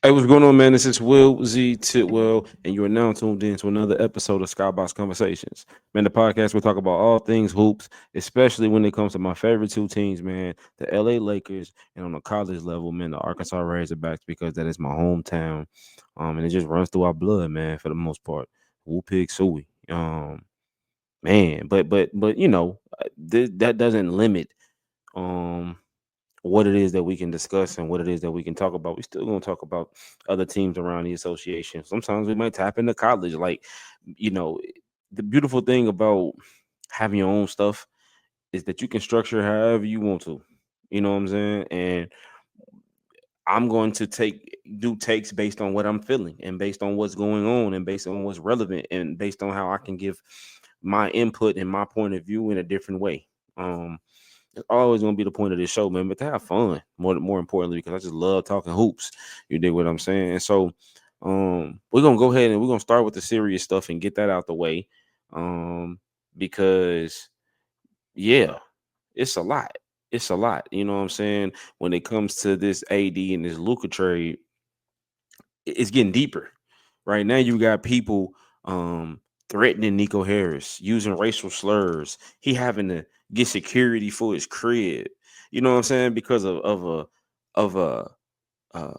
Hey, what's going on, man? This is Will Z Titwell, and you are now tuned in to another episode of Skybox Conversations. Man, the podcast we talk about all things hoops, especially when it comes to my favorite two teams, man, the LA Lakers, and on the college level, man, the Arkansas Razorbacks, because that is my hometown. And it just runs through our blood, man, for the most part. Woo pig suey. Man, but that doesn't limit um what it is that we can discuss and what it is that we can talk about. We still gonna talk about other teams around the association. Sometimes we might tap into college. Like, you know, the beautiful thing about having your own stuff is that you can structure however you want to. You know what I'm saying? And I'm going to do takes based on what I'm feeling and based on what's going on and based on what's relevant and based on how I can give my input and my point of view in a different way. It's always gonna be the point of this show, man. But to have fun, more importantly, because I just love talking hoops. You dig what I'm saying? And so, we're gonna go ahead and we're gonna start with the serious stuff and get that out the way, um, because yeah, it's a lot. It's a lot. You know what I'm saying? When it comes to this AD and this Luka trade, it's getting deeper. Right now, you got people threatening Nico Harris, using racial slurs. He having to get security for his crib. You know what I'm saying? Because of um,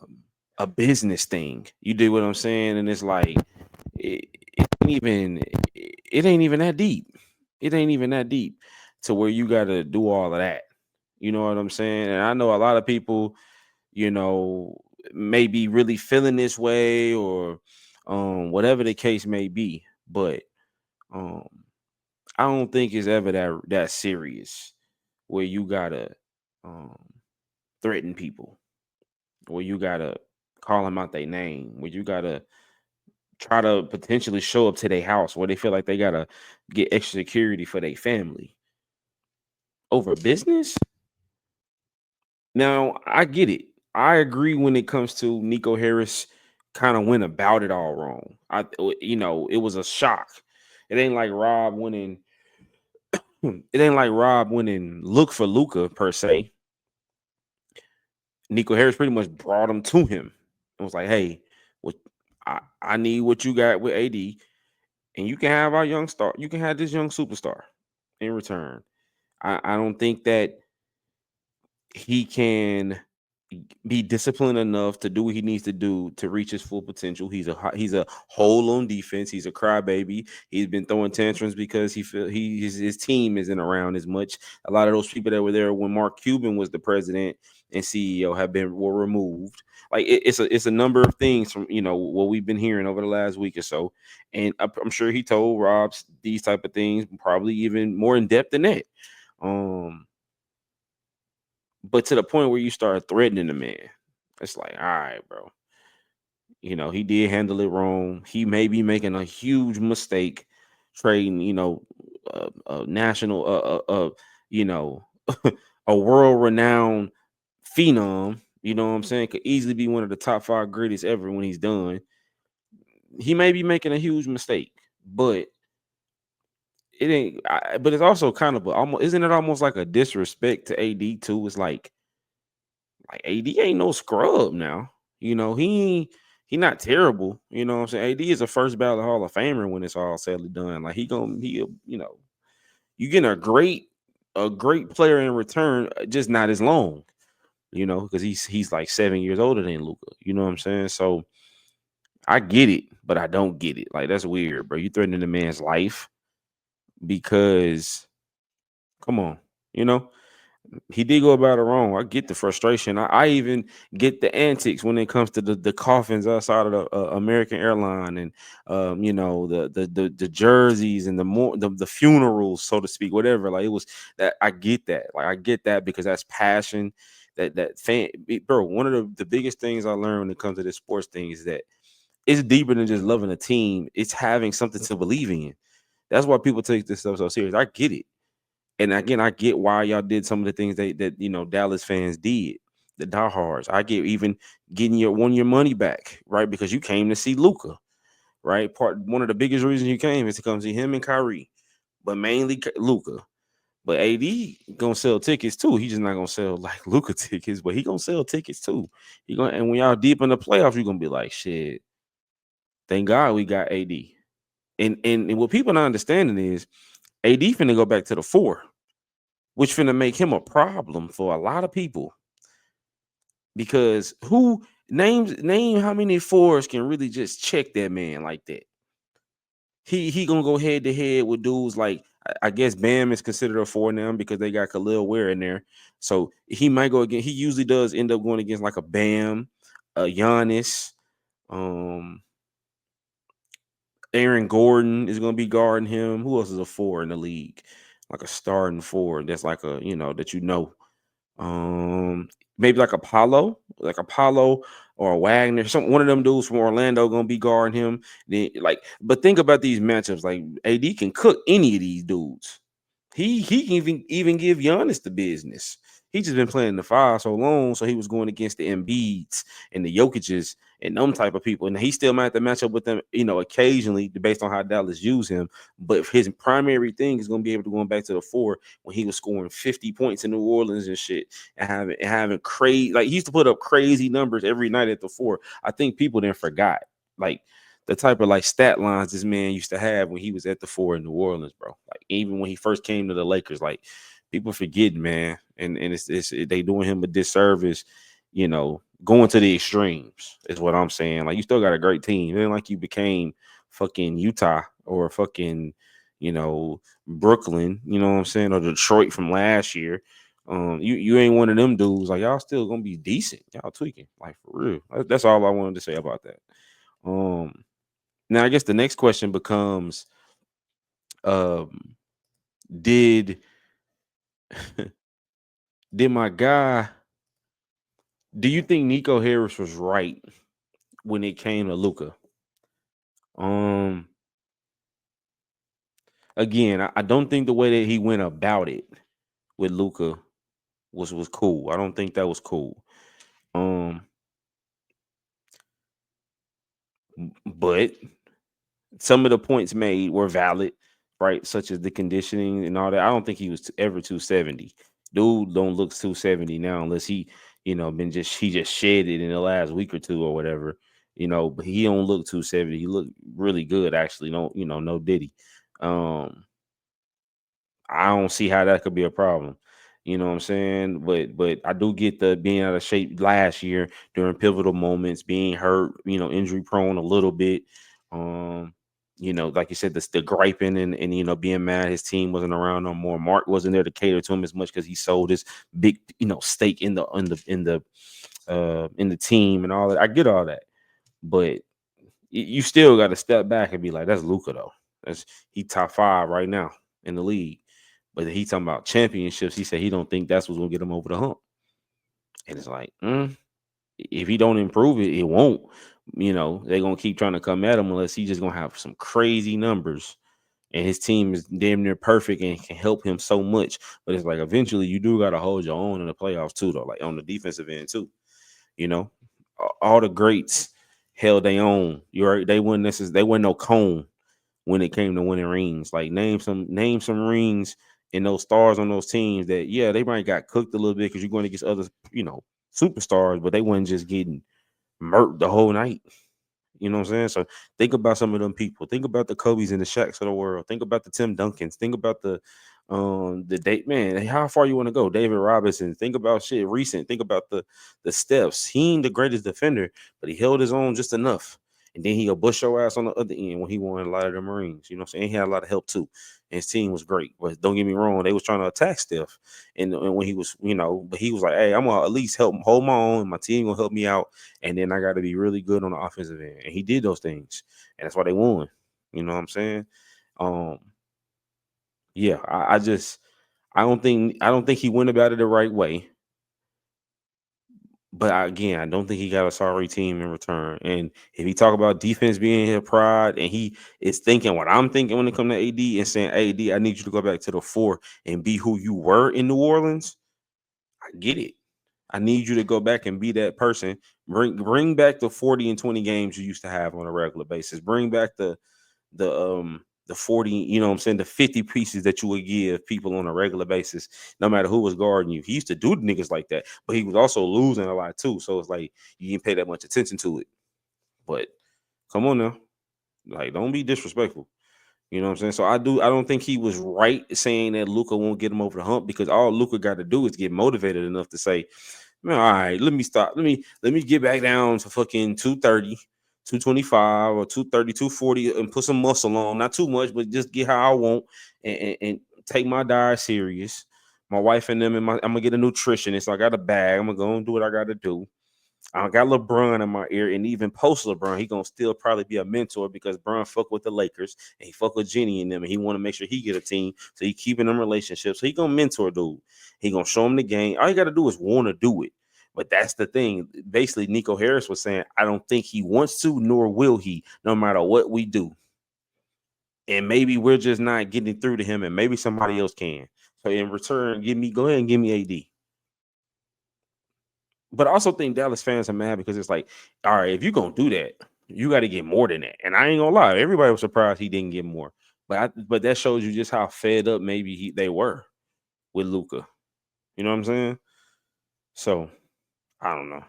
a business thing. You do what I'm saying, and it's like it ain't even it ain't even that deep. It ain't even that deep to where you got to do all of that. You know what I'm saying? And I know a lot of people, you know, may be really feeling this way or whatever the case may be. But um I don't think it's ever that serious where you gotta um threaten people, where you gotta call them out their name, where you gotta try to potentially show up to their house where they feel like they gotta get extra security for their family over business. Now, I get it. I agree when it comes to Nico Harris kind of went about it all wrong. It was a shock. It ain't like Rob winning. It ain't like Rob winning look for Luca per se. Nico Harris pretty much brought him to him. It was like, hey, what I need what you got with AD, and you can have our young star. You can have this young superstar in return. I don't think that he can be disciplined enough to do what he needs to do to reach his full potential. He's a hole on defense. He's a crybaby. He's been throwing tantrums because his team isn't around as much. A lot of those people that were there when Mark Cuban was the president and CEO were removed. Like it's a number of things from what we've been hearing over the last week or so, and I'm sure he told Rob these type of things probably even more in depth than that. Um, but to the point where you start threatening the man, it's like, all right, bro. He did handle it wrong. He may be making a huge mistake trading, a national, you know, a world renowned phenom. You know what I'm saying? Could easily be one of the top five greatest ever when he's done. He may be making a huge mistake, but it ain't. But it's also kind of almost, isn't it almost like a disrespect to AD too? It's like AD ain't no scrub now. He not terrible. You know what I'm saying? AD is a first ballot Hall of Famer when it's all said and done. Like you getting a great player in return, just not as long. Because he's like 7 years older than Luca. You know what I'm saying? So I get it, but I don't get it. Like that's weird, bro. You threatening a man's life because come on, you know. He did go about it wrong. I get the frustration. I even get the antics when it comes to the coffins outside of the American airline and the jerseys and the funerals, so to speak, whatever. Like it was that I get that. Like I get that because that's passion. That fan, bro. One of the biggest things I learned when it comes to this sports thing is that it's deeper than just loving a team. It's having something to believe in. That's why people take this stuff so serious. I get it. And again, I get why y'all did some of the things that Dallas fans did, the diehards. I get even getting your money back, right? Because you came to see Luca, right? One of the biggest reasons you came is to come see him and Kyrie, but mainly Luca. But AD gonna sell tickets too. He just not gonna sell like Luka tickets, but he gonna sell tickets too. He gonna and when y'all deep in the playoffs, you're gonna be like, shit. Thank God we got AD. And what people not understanding is AD finna go back to the 4, which finna make him a problem for a lot of people. Because who name how many 4s can really just check that man like that? He gonna go head to head with dudes like I guess Bam is considered a 4 now because they got Khalil Ware in there. So he might go again. He usually does end up going against like a Bam, a Giannis, um, Aaron Gordon is gonna be guarding him. Who else is a 4 in the league? Like a starting 4. That's like a that um, maybe like Apollo or Wagner, one of them dudes from Orlando gonna be guarding him. Then, but think about these matchups. Like AD can cook any of these dudes. He can even give Giannis the business. He just been playing the 5 so long, so he was going against the Embiids and the Jokic's and them type of people. And he still might have to match up with them, occasionally based on how Dallas use him. But his primary thing is going to be able to go back to the 4 when he was scoring 50 points in New Orleans and shit, and having crazy, like he used to put up crazy numbers every night at the 4. I think people then forgot like the type of like stat lines this man used to have when he was at the 4 in New Orleans, bro. Like even when he first came to the Lakers, like people forget, man, and it's they doing him a disservice, going to the extremes is what I'm saying. Like you still got a great team. It ain't like you became fucking Utah or fucking, Brooklyn, you know what I'm saying, or Detroit from last year. You ain't one of them dudes. Like y'all still gonna be decent. Y'all tweaking, like for real. That's all I wanted to say about that. Um, Now I guess the next question becomes, um, did did my guy? Do you think Nico Harris was right when it came to Luka? Um, Again, I don't think the way that he went about it with Luka was cool. I don't think that was cool. Um, but some of the points made were valid, right? Such as the conditioning and all that. I don't think he was ever 270. Dude don't look 270 now unless he just shed it in the last week or two or whatever. But he don't look 270. He looked really good actually. No diddy. Um I don't see how that could be a problem. You know what I'm saying? But I do get the being out of shape last year during pivotal moments, being hurt, injury prone a little bit. Um, like you said, the griping and being mad his team wasn't around no more. Mark wasn't there to cater to him as much because he sold his big, stake in the team and all that. I get all that, but you still got to step back and be like, that's Luka though. He top 5 right now in the league. But he talking about championships. He said he don't think that's what's gonna get him over the hump. And it's like, if he don't improve it, it won't. They're gonna keep trying to come at him unless he just gonna have some crazy numbers. And his team is damn near perfect and can help him so much. But it's like eventually you do gotta hold your own in the playoffs too, though, like on the defensive end too. You know, all the greats held their own. They wouldn't necessarily they wasn't no cone when it came to winning rings. Like name some rings and those stars on those teams that they might got cooked a little bit because you're going against other superstars, but they wasn't just getting murked the whole night. You know what I'm saying? So think about some of them people. Think about the Kobe's and the Shaqs of the world. Think about the Tim Duncans. Think about the date man. How far you want to go? David Robinson. Think about shit recent. Think about the Stephs. He ain't the greatest defender, but he held his own just enough. And then he'll bush your ass on the other end when he won a lot of the Marines. You know what I'm saying? He had a lot of help too. And his team was great. But don't get me wrong, they was trying to attack Steph. And when he was, but he was like, hey, I'm gonna at least help hold my own. My team gonna help me out, and then I got to be really good on the offensive end. And he did those things, and that's why they won. You know what I'm saying? Um, yeah, I don't think he went about it the right way. But again, I don't think he got a sorry team in return. And if he talk about defense being his pride, and he is thinking what I'm thinking when it comes to AD and saying, AD, I need you to go back to the 4 and be who you were in New Orleans. I get it. I need you to go back and be that person. Bring back the 40 and 20 games you used to have on a regular basis. Bring back the the 40, you know what I'm saying, the 50 pieces that you would give people on a regular basis, no matter who was guarding you. He used to do niggas like that, but he was also losing a lot too. So it's like you didn't pay that much attention to it. But come on now. Like, don't be disrespectful. You know what I'm saying? So I don't think he was right saying that Luka won't get him over the hump, because all Luka got to do is get motivated enough to say, man, all right, let me stop. Let me get back down to fucking 230, 225, or 230, 240, and put some muscle on. Not too much, but just get how I want, and take my diet serious. My wife and them, and I'm gonna get a nutritionist. I got a bag. I'm gonna go and do what I gotta do. I got LeBron in my ear, and even post LeBron, he gonna still probably be a mentor, because Bron fuck with the Lakers and he fuck with Jenny and them, and he want to make sure he get a team, so he keeping them relationships. So he gonna mentor dude. He gonna show him the game. All you gotta do is want to do it. But that's the thing. Basically, Nico Harris was saying, I don't think he wants to, nor will he, no matter what we do. And maybe we're just not getting through to him, and maybe somebody else can. So in return, go ahead and give me AD. But I also think Dallas fans are mad because it's like, all right, if you're gonna do that, you got to get more than that. And I ain't gonna lie, everybody was surprised he didn't get more. But that shows you just how fed up maybe they were with Luka. You know what I'm saying? So I don't know.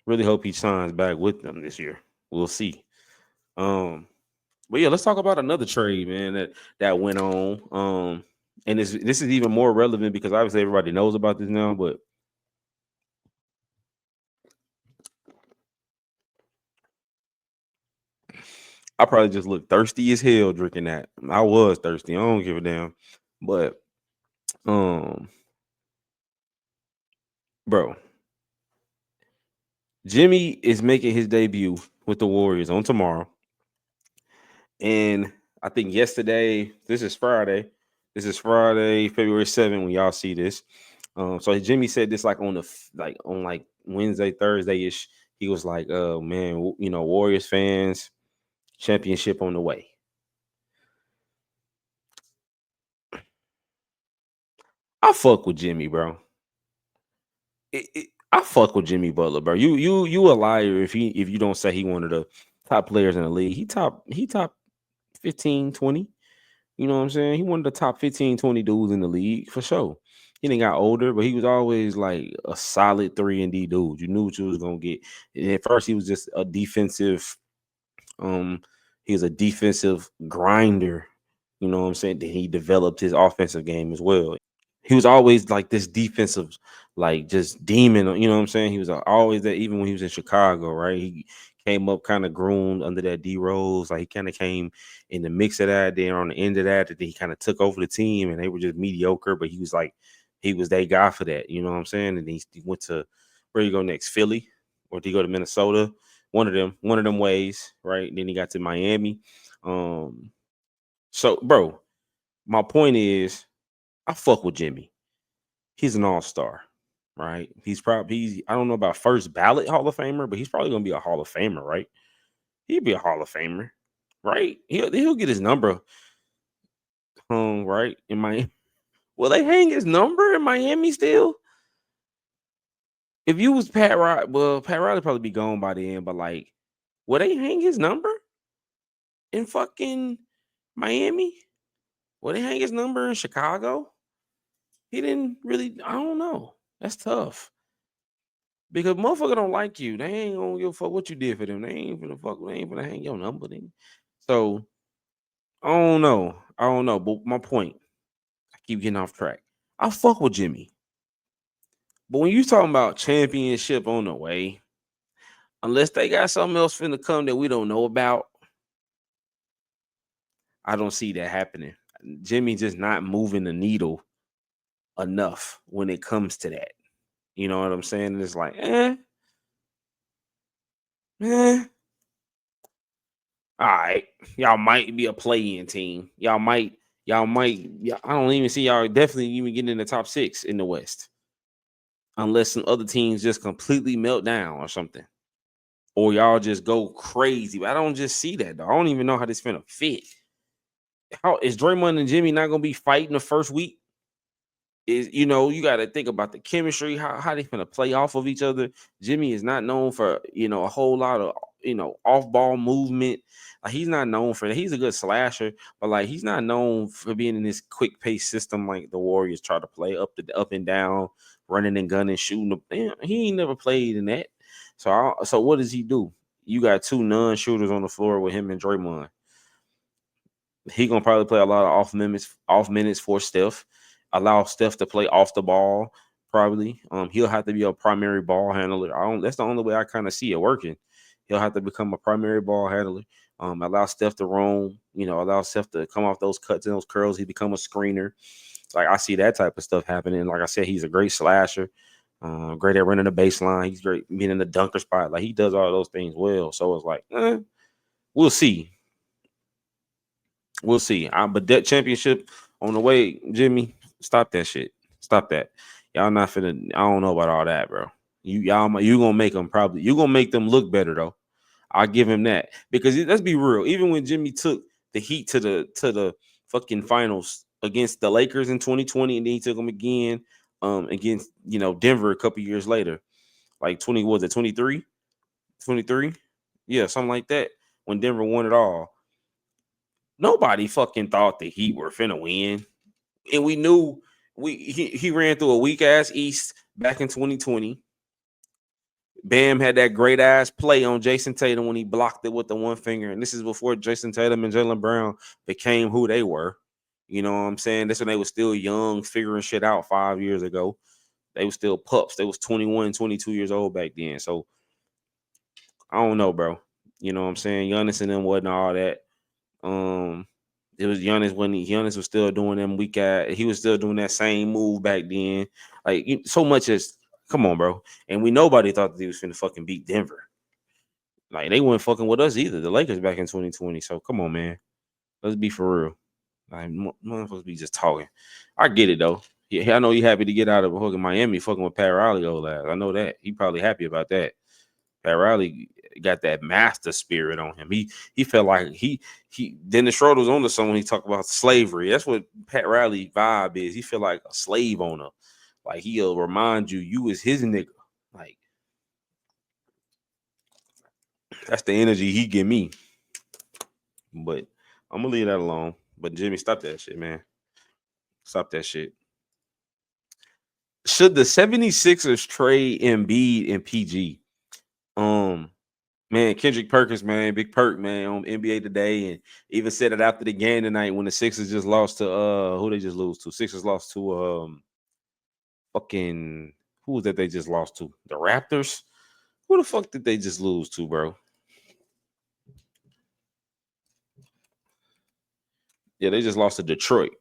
Really hope he signs back with them this year. We'll see. But yeah, let's talk about another trade, man, that went on. And this is even more relevant because obviously everybody knows about this now, but I probably just look thirsty as hell drinking that. I was thirsty. I don't give a damn. But um, bro, Jimmy is making his debut with the Warriors on tomorrow. And I think yesterday, this is Friday. This is Friday, February 7th when y'all see this. So Jimmy said this like on like Wednesday, Thursday ish. He was like, man, Warriors fans, championship on the way. I fuck with Jimmy, bro. I fuck with Jimmy Butler, bro. You a liar if you don't say he one of the top players in the league. He top 15, 20. You know what I'm saying? He one of the top 15, 20 dudes in the league for sure. He didn't got older, but he was always like a solid 3-and-D dude. You knew what you was gonna get. And at first, he was just a defensive. Um, he was a defensive grinder. You know what I'm saying? Then he developed his offensive game as well. He was always like this defensive, like just demon. You know what I'm saying? He was always that. Even when he was in Chicago, right? He came up kind of groomed under that D Rose. Like he kind of came in the mix of that. Then on the end of that, he kind of took over the team, and they were just mediocre. But he was that guy for that. You know what I'm saying? And he went to where you go next, Philly, or did he go to Minnesota? One of them ways, right? Then he got to Miami. So bro, my point is, I fuck with Jimmy. He's an all-star, right? He's I don't know about first ballot Hall of Famer, but he's probably gonna be a Hall of Famer, right? He'd be a Hall of Famer, right? He'll get his number hung, right? In Miami. Will they hang his number in Miami still? If you was Pat Riley, well, Pat Riley probably be gone by the end, but like, will they hang his number in fucking Miami? Will they hang his number in Chicago? He didn't really. I don't know. That's tough. Because motherfucker don't like you. They ain't gonna give a fuck what you did for them. They ain't gonna fuck. They ain't gonna hang your number. Then. So I don't know. I don't know. But my point, I keep getting off track. I fuck with Jimmy. But when you talking about championship on the way, unless they got something else finna come that we don't know about, I don't see that happening. Jimmy just not moving the needle enough when it comes to that. You know what I'm saying? And it's like, eh. All right, y'all might be a play-in team. I don't even see y'all definitely even getting in the top 6 in the West, unless some other teams just completely melt down or something, or y'all just go crazy. But I don't just see that though. I don't even know how this finna fit. How is Draymond and Jimmy not gonna be fighting the first week? You got to think about the chemistry, how they finna play off of each other. Jimmy is not known for a whole lot of off ball movement. Like he's not known for that. He's a good slasher, but like he's not known for being in this quick pace system like the Warriors try to play up and down, running and gunning, shooting. He ain't never played in that. So what does he do? You got two non-shooters on the floor with him and Draymond. He gonna probably play a lot of off minutes for Steph. Allow Steph to play off the ball. Probably. He'll have to be a primary ball handler. That's the only way I kind of see it working. He'll have to become a primary ball handler. Allow Steph to roam. Allow Steph to come off those cuts and those curls. He become a screener. Like I see that type of stuff happening. Like I said, he's a great slasher. Great at running the baseline. He's great being in the dunker spot. Like he does all those things well. So it's like, we'll see. We'll see. But that championship on the way, Jimmy, stop that shit. Stop that. Y'all not finna. I don't know about all that, bro. You gonna make them probably. You gonna make them look better though. I'll give him that because let's be real. Even when Jimmy took the Heat to the fucking finals against the Lakers in 2020, and then he took them again against Denver a couple years later, like 20 was it 23, 23, yeah, something like that. When Denver won it all, nobody fucking thought the Heat were finna win, and we knew he ran through a weak ass East back in 2020. Bam had that great ass play on Jason Tatum when he blocked it with the one finger. And this is before Jason Tatum and Jaylen Brown became who they were. You know what I'm saying? That's when they were still young, figuring shit out 5 years ago. They were still pups. They was 21, 22 years old back then. So I don't know, bro. You know what I'm saying? Giannis and them wasn't all that. It was Giannis when Giannis was still doing them weak ass. He was still doing that same move back then. Like so much as come on, bro. And nobody thought that he was finna fucking beat Denver. Like they weren't fucking with us either. The Lakers back in 2020. So come on, man. Let's be for real. Like motherfuckers be just talking. I get it though. Yeah, I know you happy to get out of fucking Miami, fucking with Pat Riley old ass. I know that. He probably happy about that. Pat Riley got that master spirit on him. He felt like he Dennis Schroeder was on to someone. He talked about slavery. That's what Pat Riley vibe is. He feel like a slave owner. Like he'll remind you is his nigga. Like that's the energy he give me. But I'm gonna leave that alone. But Jimmy, stop that shit, man. Stop that shit. Should the 76ers trade Embiid and PG? Man, Kendrick Perkins, man, big perk, man, on NBA Today, and even said it after the game tonight when the Sixers just lost to who they just lose to? Sixers lost to fucking who was that they just lost to? The Raptors? Who the fuck did they just lose to, bro? Yeah, they just lost to Detroit.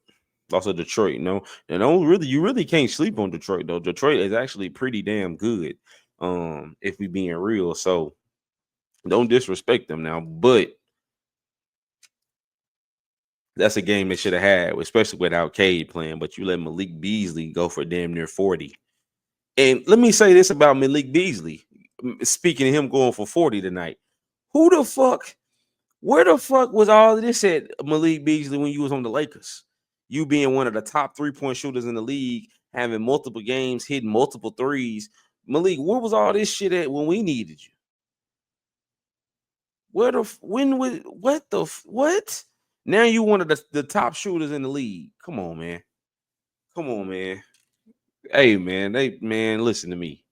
Lost to Detroit. No, and you really can't sleep on Detroit though. Detroit is actually pretty damn good. If we being real. So don't disrespect them now, but that's a game they should have had, especially without Cade playing. But you let Malik Beasley go for damn near 40. And let me say this about Malik Beasley. Speaking of him going for 40 tonight, who the fuck, where the fuck was all of this at Malik Beasley when you was on the Lakers? You being one of the top 3-point shooters in the league, having multiple games, hitting multiple threes. Malik, where was all this shit at when we needed you? Where the when was what? Now you one of the top shooters in the league. Come on, man. Come on, man. Hey, man. Listen to me.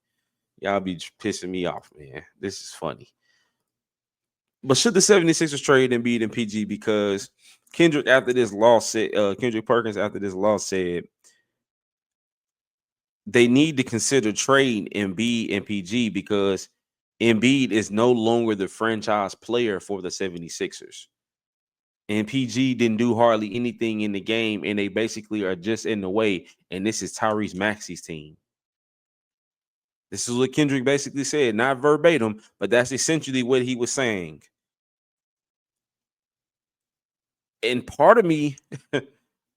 Y'all be pissing me off, man. This is funny. But should the 76ers trade Embiid and PG? Because Kendrick after this loss said, Kendrick Perkins after this loss said they need to consider trading Embiid and PG because Embiid is no longer the franchise player for the 76ers. And PG didn't do hardly anything in the game, and they basically are just in the way. And this is Tyrese Maxey's team. This is what Kendrick basically said, not verbatim, but that's essentially what he was saying. And part of me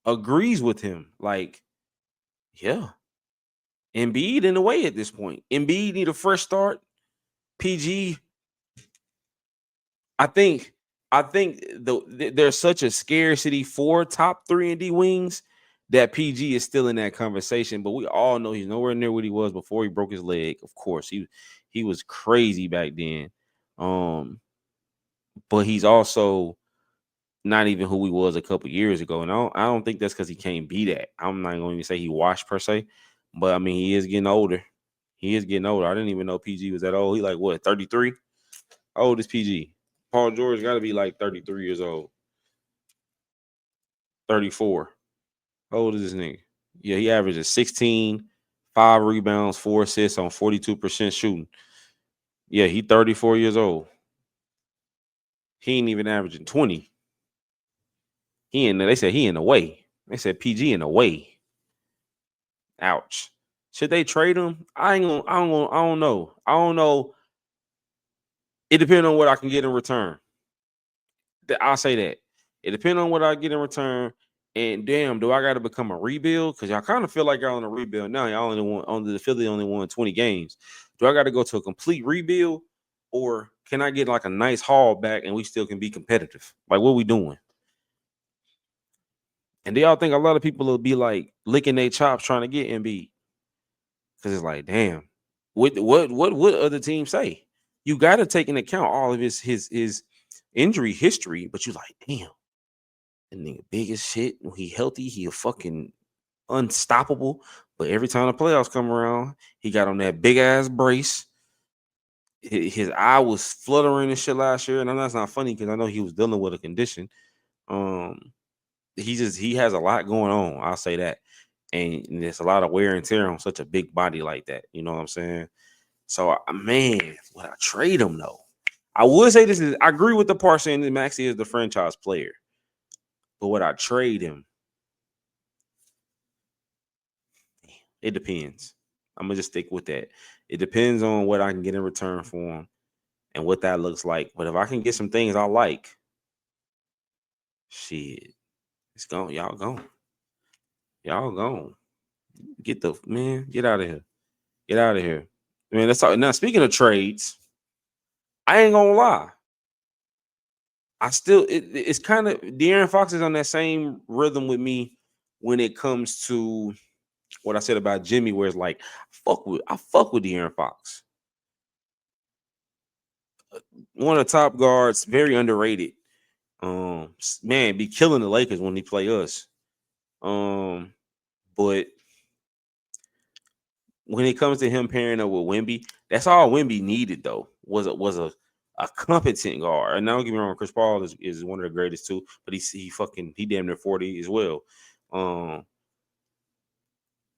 agrees with him. Like, yeah, Embiid in the way at this point. Embiid need a fresh start. PG, I think there's such a scarcity for top 3-and-D wings that PG is still in that conversation, but we all know he's nowhere near what he was before he broke his leg. Of course, he was crazy back then. Um, but he's also not even who he was a couple years ago, and I don't think that's because he can't be that. I'm not going to say he washed per se, but I mean he is getting older. He is getting older. I didn't even know PG was that old. He like what 33? How old is PG? Paul George got to be like 33 years old. 34. How old is this nigga? Yeah, he averages 16, 5 rebounds, 4 assists on 42% shooting. Yeah, he 34 years old. He ain't even averaging 20. They said he in the way. They said PG in the way. Ouch. Should they trade him? I don't know. I don't know. It depends on what I can get in return. I'll say that. It depends on what I get in return. And damn, do I got to become a rebuild? Because y'all kind of feel like y'all on a rebuild now. Y'all only the Philly only won 20 games. Do I got to go to a complete rebuild, or can I get like a nice haul back and we still can be competitive? Like what we doing? And do y'all think a lot of people will be like licking their chops trying to get Embiid? Because it's like, damn, what other teams say? You got to take into account all of his injury history, but you like, damn, the nigga big as shit. When he healthy, he a fucking unstoppable. But every time the playoffs come around, he got on that big ass brace. His eye was fluttering and shit last year, and I know that's not funny because I know he was dealing with a condition. Um, he has a lot going on. I'll say that, and there's a lot of wear and tear on such a big body like that. You know what I'm saying? So, man, would I trade him though? I would say this is. I agree with the part saying that Maxey is the franchise player, but would I trade him? It depends. I'm gonna just stick with that. It depends on what I can get in return for him and what that looks like. But if I can get some things I like, shit, it's gone. Y'all gone. Y'all gone. Get the man. Get out of here. Get out of here. Man, that's all. Now speaking of trades, I ain't gonna lie. I still it's kind of De'Aaron Fox is on that same rhythm with me when it comes to what I said about Jimmy, where it's like I fuck with De'Aaron Fox. One of the top guards, very underrated. Man, be killing the Lakers when he play us. Um, but when it comes to him pairing up with Wemby, that's all Wemby needed though. Was a competent guard. And now don't get me wrong, Chris Paul is one of the greatest too, but he damn near 40 as well. Um,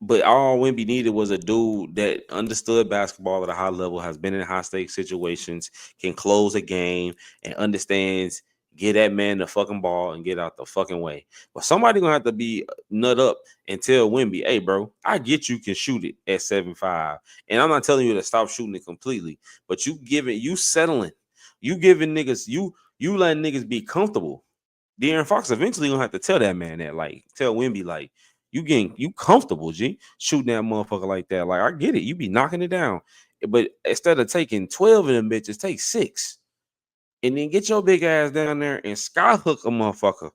But all Wemby needed was a dude that understood basketball at a high level, has been in high stakes situations, can close a game, and understands get that man the fucking ball and get out the fucking way. But somebody gonna have to be nut up and tell Wemby, hey, bro, I get you can shoot it at 7'5". And I'm not telling you to stop shooting it completely, but you settling, you giving niggas, you letting niggas be comfortable. De'Aaron Fox eventually gonna have to tell that man that, like, tell Wemby, like, you comfortable, G, shooting that motherfucker like that. Like, I get it, you be knocking it down, but instead of taking 12 of them bitches, take 6, and then get your big ass down there and skyhook a motherfucker,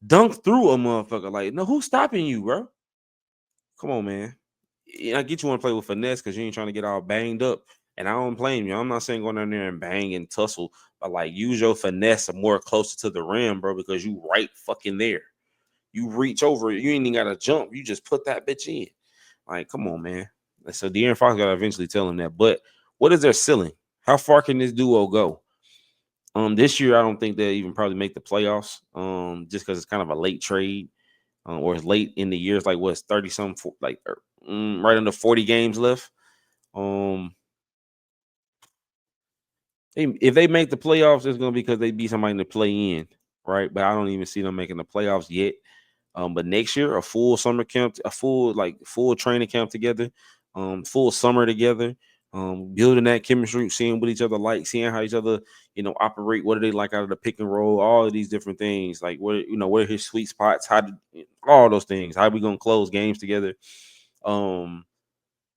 dunk through a motherfucker. Like, no, who's stopping you, bro? Come on, man. I get you want to play with finesse because you ain't trying to get all banged up. And I don't blame you. I'm not saying go down there and bang and tussle, but like use your finesse more closer to the rim, bro, because you right fucking there. You reach over, you ain't even got to jump. You just put that bitch in. Like, come on, man. So De'Aaron Fox got to eventually tell him that. But what is their ceiling? How far can this duo go? This year I don't think they'll even probably make the playoffs. Just because it's kind of a late trade. Or it's late in the year. It's like what's 30 something, right under 40 games left. Um, if they make the playoffs, it's gonna be because they beat somebody to play in, right? But I don't even see them making the playoffs yet. But next year, a full summer camp, full training camp together, full summer together, building that chemistry, seeing what each other like, seeing how each other, operate. What do they like out of the pick and roll? All of these different things, like what are his sweet spots? All those things? How we gonna close games together? Um,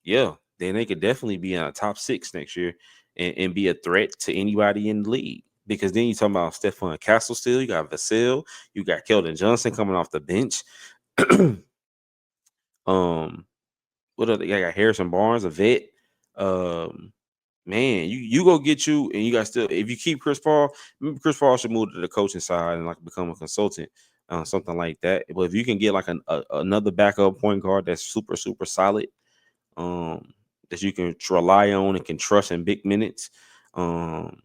yeah, then they could definitely be in a top 6 next year and be a threat to anybody in the league. Because then you talking about Stephon Castle still, you got Vassell, you got Keldon Johnson coming off the bench. um, what other? I got Harrison Barnes, a vet. Um, man, you go get you, and you got still. If you keep Chris Paul, maybe Chris Paul should move to the coaching side and like become a consultant, something like that. But if you can get like another backup point guard that's super solid, um, that you can rely on and can trust in big minutes, um,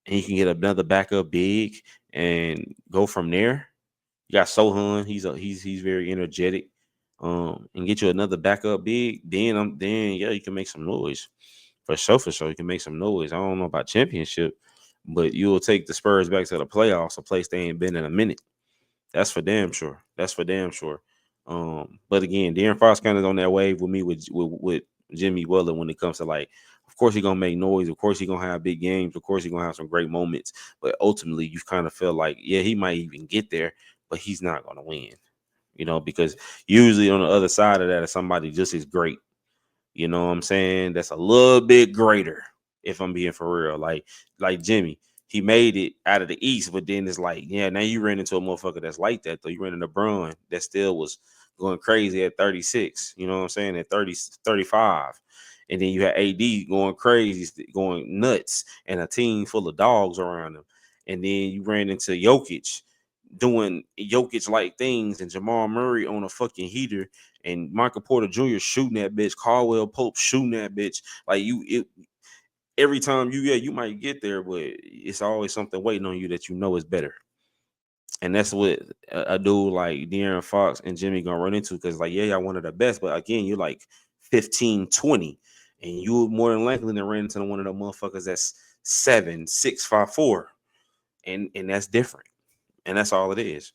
and you can get another backup big and go from there. You got Sohan. He's very energetic. And get you another backup big. Then yeah, you can make some noise. For sure, you can make some noise. I don't know about championship, but you'll take the Spurs back to the playoffs, a place they ain't been in a minute. That's for damn sure. That's for damn sure. But again, De'Aaron Fox kind of on that wave with me with Jimmy Butler when it comes to like, of course he's gonna make noise, of course he's gonna have big games, of course he's gonna have some great moments, but ultimately you kind of feel like, yeah, he might even get there, but he's not gonna win. Because usually on the other side of that is somebody just as great. You know what I'm saying? That's a little bit greater, if I'm being for real. Like Jimmy, he made it out of the East, but then it's like, yeah, now you ran into a motherfucker that's like that, though. You ran into Braun that still was going crazy at 36. You know what I'm saying? At 30, 35. And then you had AD going crazy, going nuts, and a team full of dogs around him. And then you ran into Jokic doing Jokic like things, and Jamal Murray on a fucking heater, and Michael Porter Jr. shooting that bitch, Caldwell Pope shooting that bitch. Like every time you might get there, but it's always something waiting on you that you know is better. And that's what a dude like De'Aaron Fox and Jimmy gonna run into, because like, yeah, y'all one of the best, but again, you're like 15, 20, and you more than likely to run into one of the motherfuckers that's 7'6", 5'4", and that's different, and that's all it is.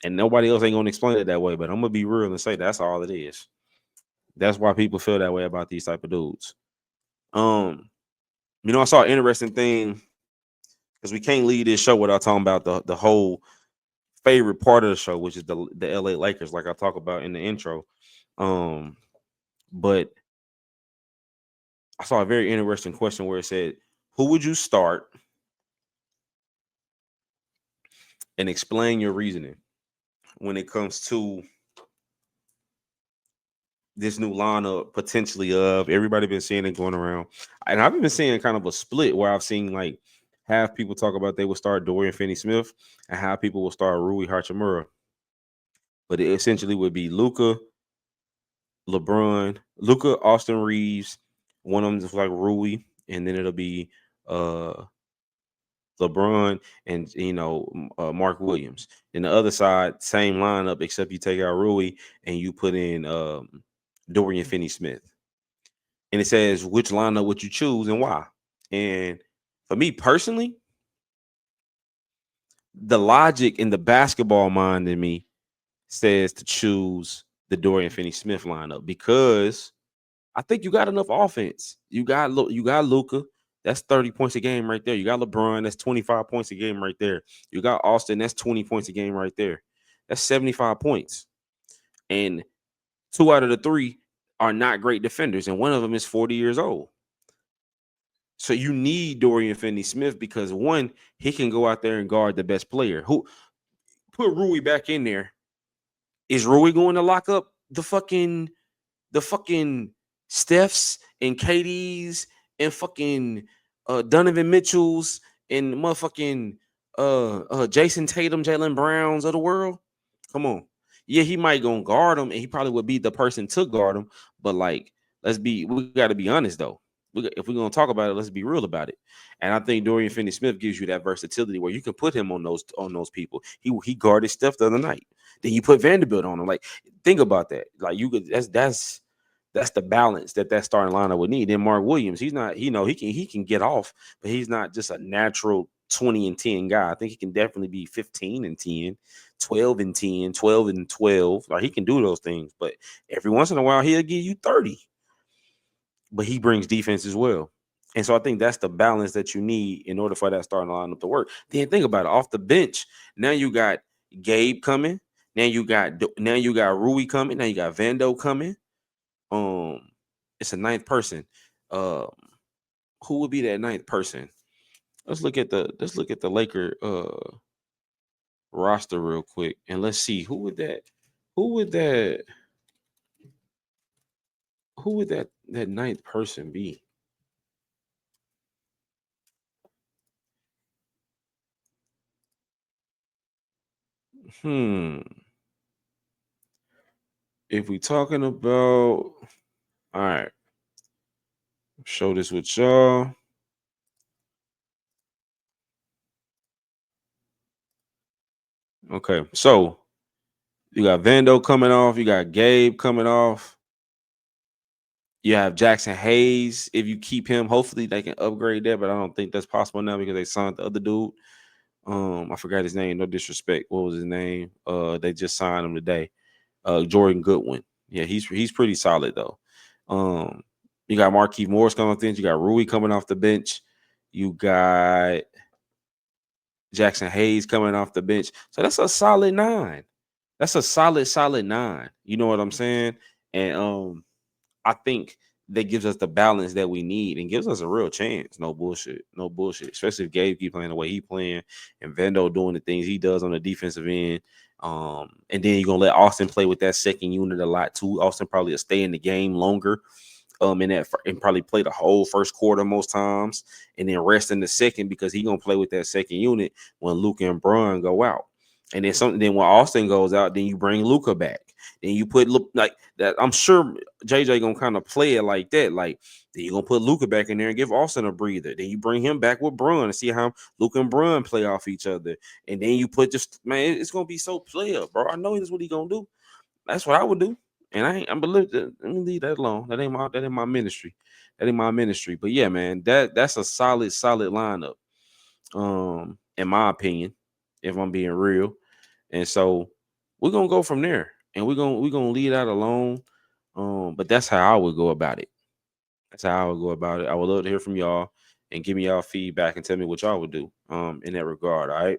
And nobody else ain't gonna explain it that way, but I'm gonna be real and say that's all it is. That's why people feel that way about these type of dudes. Um, I saw an interesting thing, because we can't leave this show without talking about the whole favorite part of the show, which is the LA Lakers, like I talk about in the intro. But I saw a very interesting question where it said, "Who would you start?" and explain your reasoning when it comes to this new lineup potentially of everybody been seeing it going around. And I've been seeing kind of a split where I've seen like half people talk about they will start Dorian Finney-Smith and half people will start Rui Hachimura. But it essentially would be Luka, Austin Reeves, one of them is like Rui, and then it'll be LeBron and Mark Williams. And the other side, same lineup, except you take out Rui and you put in Dorian Finney-Smith. And it says which lineup would you choose and why. And for me personally, the logic in the basketball mind in me says to choose the Dorian Finney-Smith lineup, because I think you got enough offense. You got Luka, that's 30 points a game right there. You got LeBron, that's 25 points a game right there. You got Austin, that's 20 points a game right there. That's 75 points. And 2 out of the 3 are not great defenders, and one of them is 40 years old. So you need Dorian Finney-Smith because, one, he can go out there and guard the best player. Who put Rui back in there? Is Rui going to lock up the fucking Stephs and KDs and fucking Donovan Mitchells and motherfucking Jason Tatum, Jalen Browns of the world? Come on. Yeah, he might gonna guard him, and he probably would be the person to guard him. But like, we got to be honest though. If we're gonna talk about it, let's be real about it. And I think Dorian Finney-Smith gives you that versatility where you can put him on those people. He guarded Steph the other night. Then you put Vanderbilt on him. Like, think about that. Like, you could that's the balance that starting lineup would need. Then Mark Williams, he's not, he can get off, but he's not just a natural 20 and 10 guy. I think he can definitely be 15 and 10, 12 and 10, 12 and 12. Like, he can do those things, but every once in a while he'll give you 30. But he brings defense as well. And so I think that's the balance that you need in order for that starting lineup to work. Then think about it. Off the bench, now you got Gabe coming. Now you got Rui coming. Now you got Vando coming. It's a ninth person. Um, who would be that ninth person? Let's look at the Laker roster real quick, and let's see who would that who would that ninth person be? If we talking about, all right, show this with y'all. Okay, so you got Vando coming off, you got Gabe coming off, you have Jackson Hayes. If you keep him, hopefully they can upgrade that, but I don't think that's possible now because they signed the other dude. I forgot his name. No disrespect. What was his name? They just signed him today. Jordan Goodwin. Yeah, he's pretty solid though. Um, you got Marquise Morris coming off the bench. You got Rui coming off the bench. You got Jackson Hayes coming off the bench. So that's a solid 9. That's a solid 9. You know what I'm saying? And I think that gives us the balance that we need and gives us a real chance. No bullshit. No bullshit. Especially if Gabe keep playing the way he playing and Vando doing the things he does on the defensive end. And then you're gonna let Austin play with that second unit a lot too. Austin probably will stay in the game longer. And probably play the whole first quarter most times, and then rest in the second because he gonna play with that second unit when Luka and Bron go out. And then something. Then when Austin goes out, then you bring Luka back. Then you put like that. I'm sure JJ gonna kind of play it like that. Like then you gonna put Luka back in there and give Austin a breather. Then you bring him back with Bron and see how Luka and Bron play off each other. And then you put just man, it's gonna be so player, bro. I know that's what he gonna do. That's what I would do. And I ain't I'm believe let me leave that alone. That ain't my ministry. That ain't my ministry. But yeah, man, that's a solid lineup. In my opinion, if I'm being real. And so we're gonna go from there. And we're gonna leave that alone. But that's how I would go about it. That's how I would go about it. I would love to hear from y'all and give me y'all feedback and tell me what y'all would do in that regard. All right.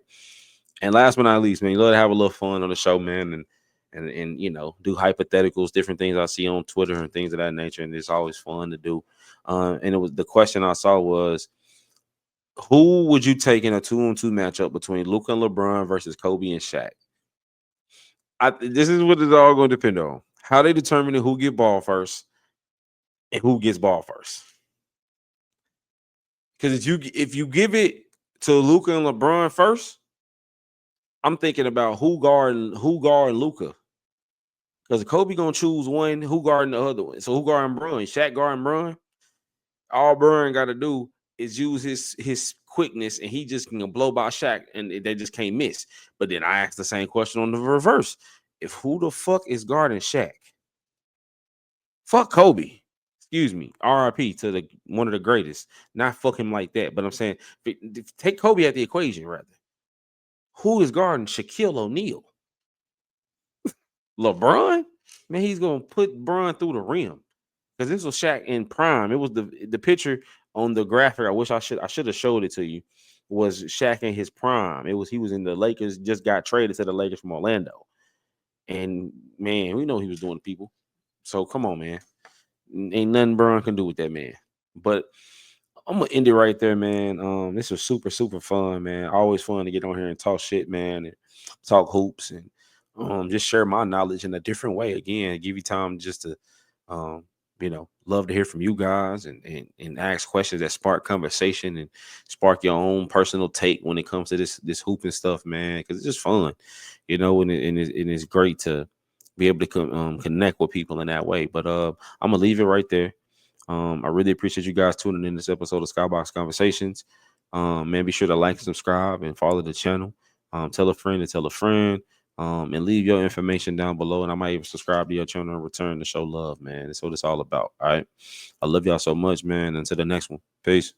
And last but not least, man, you love to have a little fun on the show, man, and do hypotheticals, different things I see on Twitter and things of that nature, and it's always fun to do. And it was the question I saw was, who would you take in a 2-on-2 matchup between Luka and LeBron versus Kobe and Shaq? This is what it's all going to depend on. How they determine who get ball first and who gets ball first. Because if you give it to Luka and LeBron first, I'm thinking about who guarding Luka. Because Kobe gonna choose one, who guarding the other one. So who guarding Brun? Shaq guarding Brun. All Brun got to do is use his quickness, and he just can blow by Shaq, and they just can't miss. But then I asked the same question on the reverse: if who the fuck is guarding Shaq? Fuck Kobe. Excuse me. R.I.P. to the one of the greatest. Not fuck him like that. But I'm saying take Kobe at the equation rather. Who is guarding Shaquille O'Neal? LeBron? Man, he's gonna put Bron through the rim. Because this was Shaq in prime. It was the picture on the graphic. I should have showed it to you. Was Shaq in his prime? He was in the Lakers. Just got traded to the Lakers from Orlando, and man, we know he was doing to people. So come on, man. Ain't nothing Bron can do with that man. But I'm gonna end it right there, man. This was super fun, man. Always fun to get on here and talk shit, man, and talk hoops and just share my knowledge in a different way. Again, give you time just to um, love to hear from you guys and ask questions that spark conversation and spark your own personal take when it comes to this hooping stuff, man. Because it's just fun, and it's great to be able to connect with people in that way. But I'm gonna leave it right there. I really appreciate you guys tuning in this episode of Skybox Conversations. Man, be sure to like, subscribe, and follow the channel. Tell a friend to tell a friend. And leave your information down below, and I might even subscribe to your channel and return to show love, man. That's what it's all about. All right. I love y'all so much, man. Until the next one. Peace.